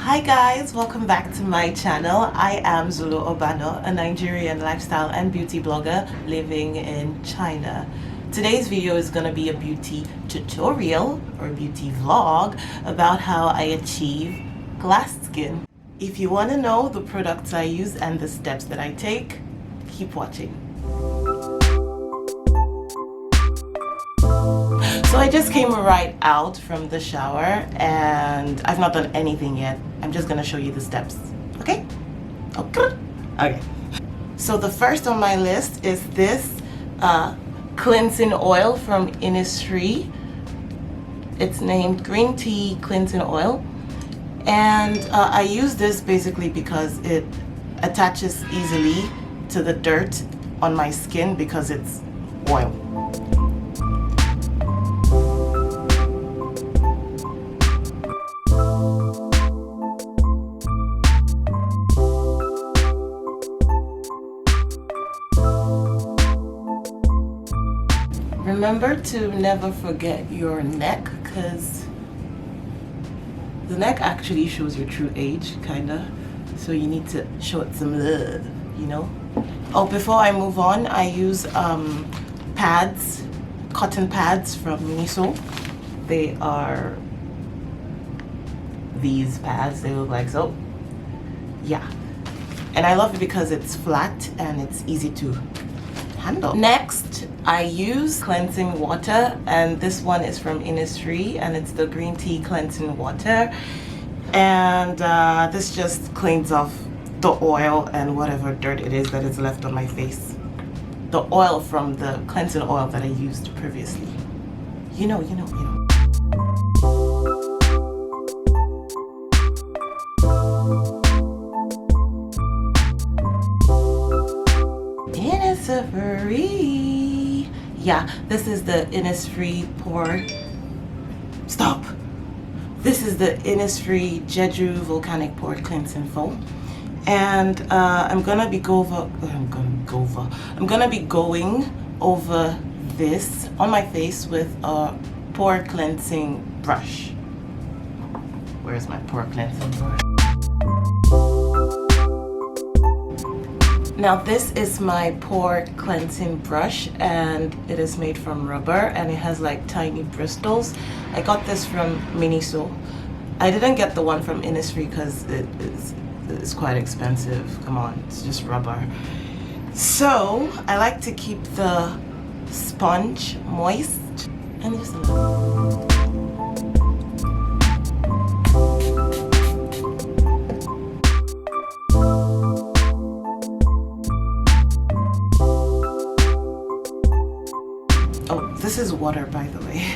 Hi guys, welcome back to my channel. I am Zulu Obanor, a Nigerian lifestyle and beauty blogger living in China. Today's video is going to be a beauty tutorial or beauty vlog about how I achieve glass skin. If you want to know the products I use and the steps that I take, keep watching. So I just came right out from the shower and I've not done anything yet. I'm just gonna show you the steps, okay? Okay. So the first on my list is this cleansing oil from INNISFREE. It's named Green Tea Cleansing Oil. And I use this basically because it attaches easily to the dirt on my skin because it's oil. Remember to never forget your neck, because the neck actually shows your true age, kinda. So you need to show it some love, you know? Oh, before I move on, I use pads, cotton pads from MINISO. They are these pads, they look like so. Yeah. And I love it because it's flat and it's easy to handle. Next, I use cleansing water, and this one is from INNISFREE and it's the green tea cleansing water. And this just cleans off the oil and whatever dirt it is that is left on my face. The oil from the cleansing oil that I used previously. You know. INNISFREE. Yeah, this is the INNISFREE PORE. Stop. This is the INNISFREE JEJU Volcanic Pore Cleansing Foam, and I'm gonna be going over this on my face with a pore cleansing brush. Where's my pore cleansing brush? Now this is my pore cleansing brush, and it is made from rubber and it has like tiny bristles. I got this from MINISO. I didn't get the one from INNISFREE because it's quite expensive. Come on, it's just rubber. So I like to keep the sponge moist and just a little. Oh, this is water, by the way.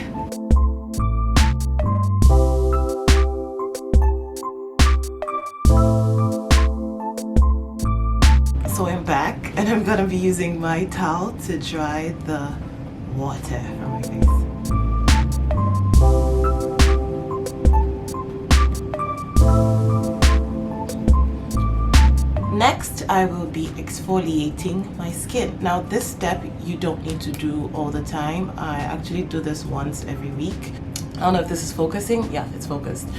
So I'm back, and I'm gonna be using my towel to dry the water from my face. Next, I will be exfoliating my skin. Now this step you don't need to do all the time. I actually do this once every week. I don't know if this is focusing. Yeah, it's focused.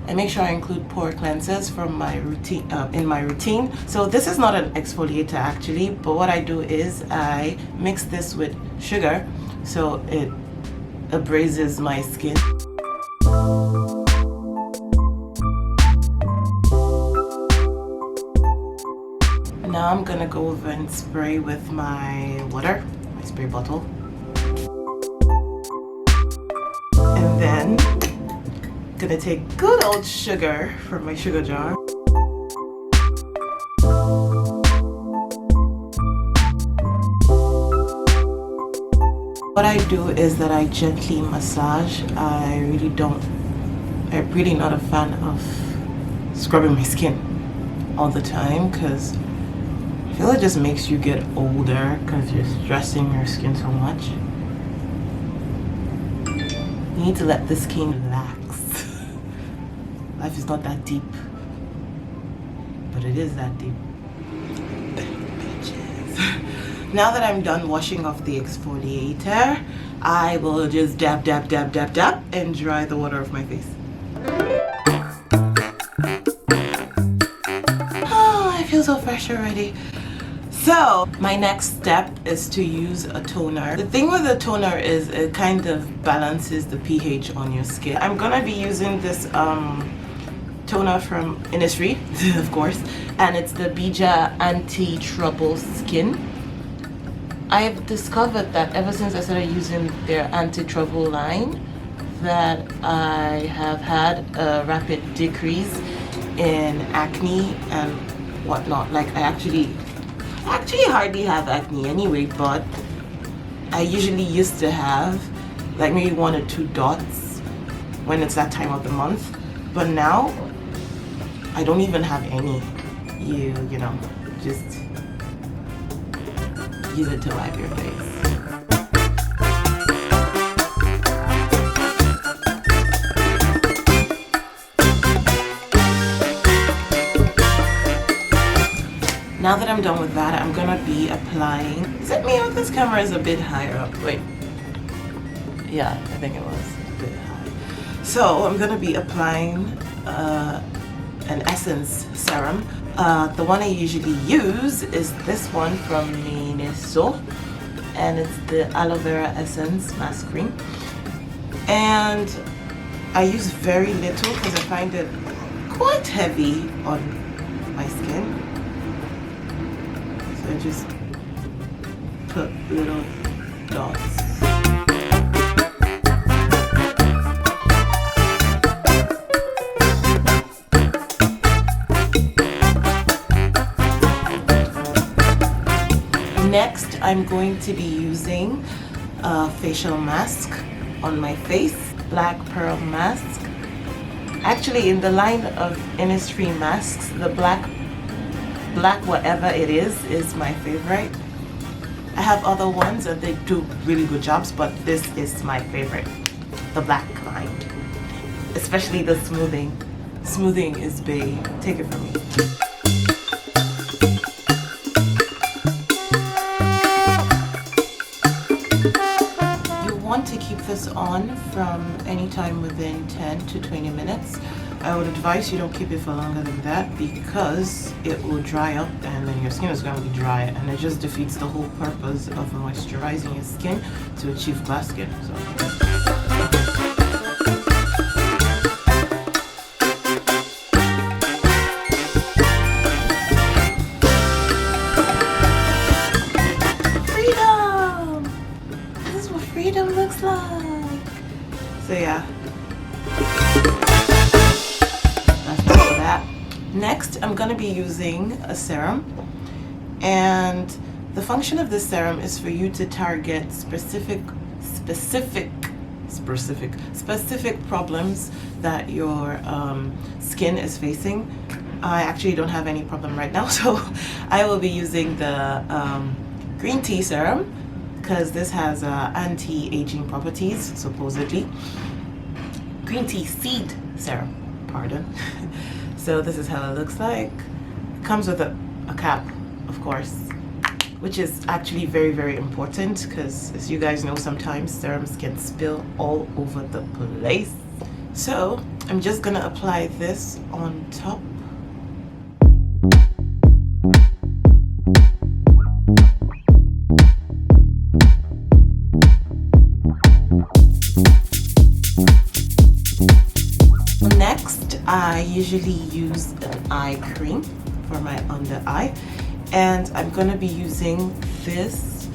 I make sure I include pore cleansers from my routine in my routine. So this is not an exfoliator actually, but what I do is I mix this with sugar so it abrases my skin. Now I'm gonna go over and spray with my water, my spray bottle. And then gonna take good old sugar from my sugar jar. What I do is that I gently massage. I'm really not a fan of scrubbing my skin all the time because I feel it just makes you get older because you're stressing your skin so much. You need to let the skin relax. Life is not that deep, but it is that deep. Bitches. Now that I'm done washing off the exfoliator, I will just dab, dab, dab, dab, dab, and dry the water off my face. gosh already. So my next step is to use a toner. The thing with a toner is it kind of balances the pH on your skin. I'm gonna be using this toner from INNISFREE, of course, and it's the Bija Anti-Trouble Skin. I've discovered that ever since I started using their anti-trouble line, that I have had a rapid decrease in acne and whatnot. Like I actually hardly have acne anyway, but I usually used to have like maybe 1 or 2 dots when it's that time of the month, but now I don't even have any. You know, just use it to wipe your face. Now that I'm done with that, I'm gonna be applying. Is it me or this camera is a bit higher up? Wait. Yeah, I think it was a bit high. So I'm gonna be applying an Essence serum. The one I usually use is this one from MINISO, and it's the Aloe Vera Essence Mask Cream. And I use very little because I find it quite heavy on my skin. So I just put little dots. Next, I'm going to be using a facial mask on my face, Black Pearl Mask. Actually, in the line of INNISFREE masks, the black whatever it is my favorite. I have other ones and they do really good jobs, but this is my favorite, the black line. Especially the smoothing. Smoothing is big. Take it from me. To keep this on from any time within 10 to 20 minutes. I would advise you don't keep it for longer than that because it will dry up and then your skin is going to be dry, and it just defeats the whole purpose of moisturizing your skin to achieve glass skin. So. Freedom looks like. So yeah, that's that. Next, I'm gonna be using a serum, and the function of this serum is for you to target specific problems that your skin is facing. I actually don't have any problem right now, so I will be using the green tea serum, because this has anti-aging properties, supposedly. Green tea seed serum, pardon. So this is how it looks like. It comes with a cap, of course, which is actually very, very important because, as you guys know, sometimes serums can spill all over the place. So I'm just gonna apply this on top. I usually use an eye cream for my under eye, and I'm gonna be using this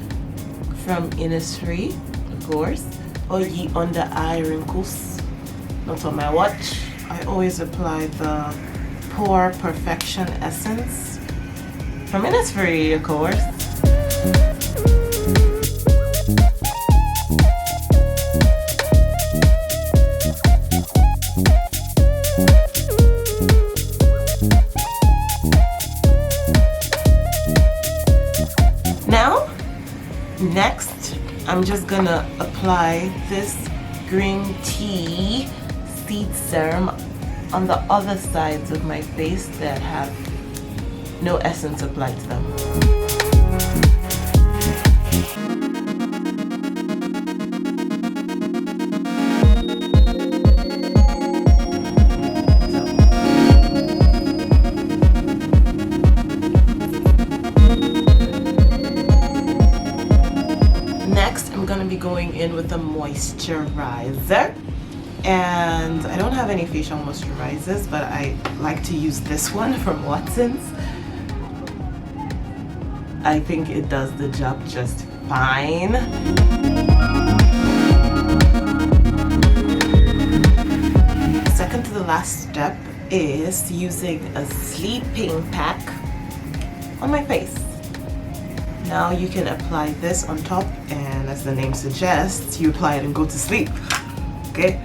from INNISFREE, of course. All ye under eye wrinkles. Not on my watch. I always apply the PORE Perfection Essence from INNISFREE, of course. Next, I'm just gonna apply this green tea seed serum on the other sides of my face that have no essence applied to them. going in with a moisturizer. And I don't have any facial moisturizers, but I like to use this one from Watson's. I think it does the job just fine. Second to the last step is using a sleeping pack on my face. Now you can apply this on top, and as the name suggests, you apply it and go to sleep. Okay?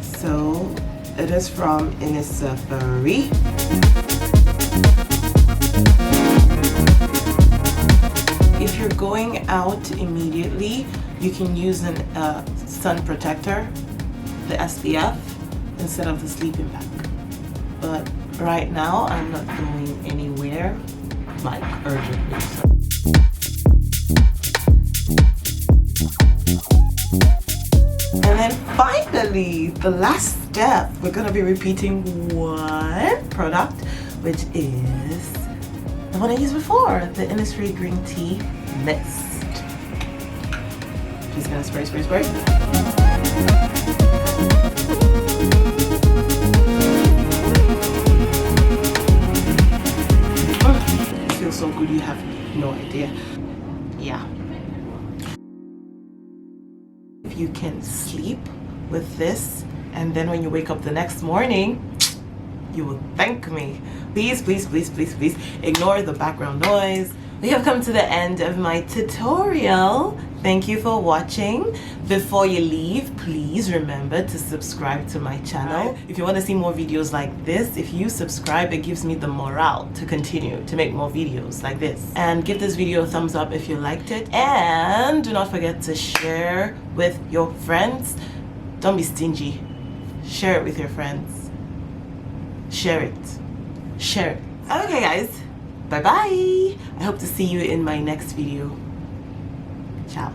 So it is from INNISFREE. If you're going out immediately, you can use a sun protector, the SPF, instead of the sleeping pack. But right now, I'm not going anywhere, like urgently. And then finally, the last step, we're gonna be repeating one product, which is the one I used before, the INNISFREE Green Tea Mist. Just gonna spray, spray, spray. It feels so good, you have no idea. Yeah. If you can sleep with this, and then when you wake up the next morning, you will thank me. Please, please, please, please, please ignore the background noise. We have come to the end of my tutorial. Thank you for watching. Before you leave, please remember to subscribe to my channel. If you want to see more videos like this, if you subscribe, it gives me the morale to continue to make more videos like this. And give this video a thumbs up if you liked it. And do not forget to share with your friends. Don't be stingy. Share it with your friends. Share it. Share it. Okay guys, bye bye. I hope to see you in my next video. Ciao.